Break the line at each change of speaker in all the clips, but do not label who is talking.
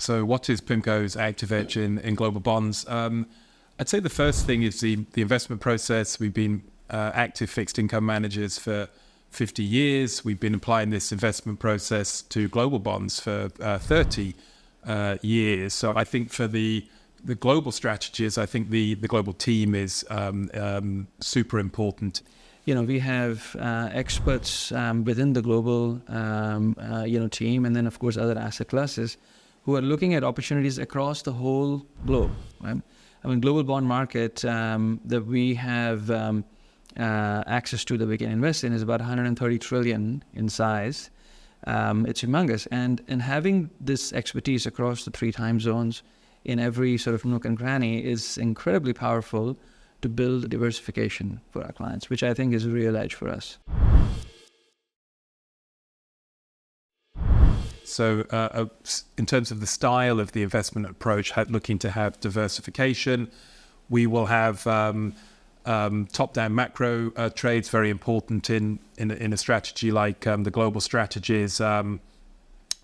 So what is PIMCO's active edge in global bonds? I'd say the first thing is the investment process. We've been active fixed income managers for 50 years. We've been applying this investment process to global bonds for 30 years. So I think for the global strategies, I think the global team is super important.
We have experts within the global, team, and then of course other asset classes who are looking at opportunities across the whole globe. Right? Global bond market that we have access to that we can invest in is about 130 trillion in size. It's humongous, and having this expertise across the 3 time zones in every sort of nook and cranny is incredibly powerful to build diversification for our clients, which I think is a real edge for us.
So in terms of the style of the investment approach, looking to have diversification, we will have top-down macro trades, very important in a strategy like the global strategies,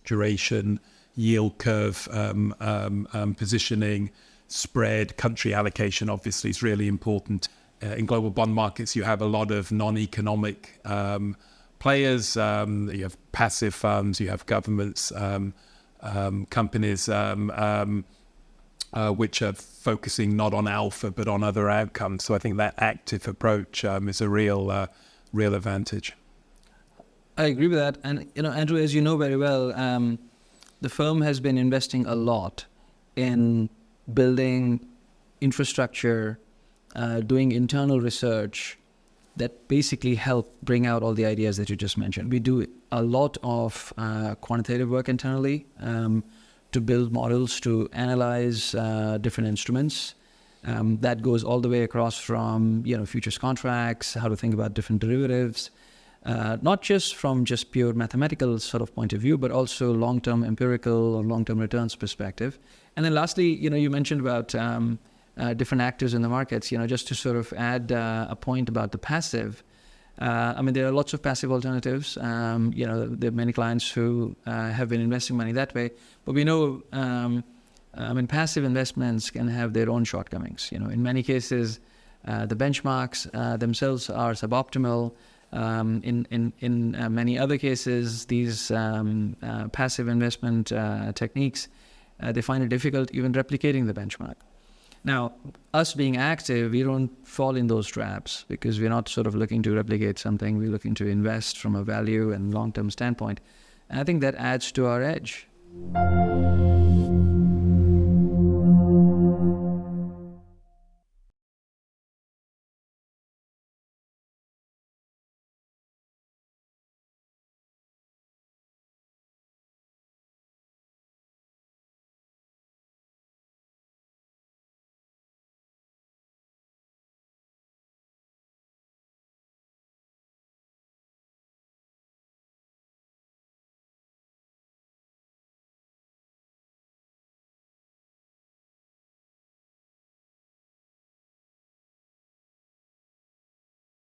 duration, yield curve, positioning, spread, country allocation obviously is really important. In global bond markets, you have a lot of non-economic players. You have passive funds, you have governments, companies which are focusing not on alpha but on other outcomes. So I think that active approach is a real advantage.
I agree with that. And Andrew, as you know very well, the firm has been investing a lot in building infrastructure, doing internal research that basically help bring out all the ideas that you just mentioned. We do a lot of quantitative work internally to build models to analyze different instruments. That goes all the way across from futures contracts, how to think about different derivatives, not just from just pure mathematical sort of point of view, but also long-term empirical or long-term returns perspective. And then lastly, you mentioned about different actors in the markets. Just to sort of add a point about the passive. There are lots of passive alternatives. There are many clients who have been investing money that way. But we know, passive investments can have their own shortcomings. In many cases, the benchmarks themselves are suboptimal. In many other cases, these passive investment techniques, they find it difficult even replicating the benchmark. Now, us being active, we don't fall in those traps because we're not sort of looking to replicate something. We're looking to invest from a value and long-term standpoint. And I think that adds to our edge.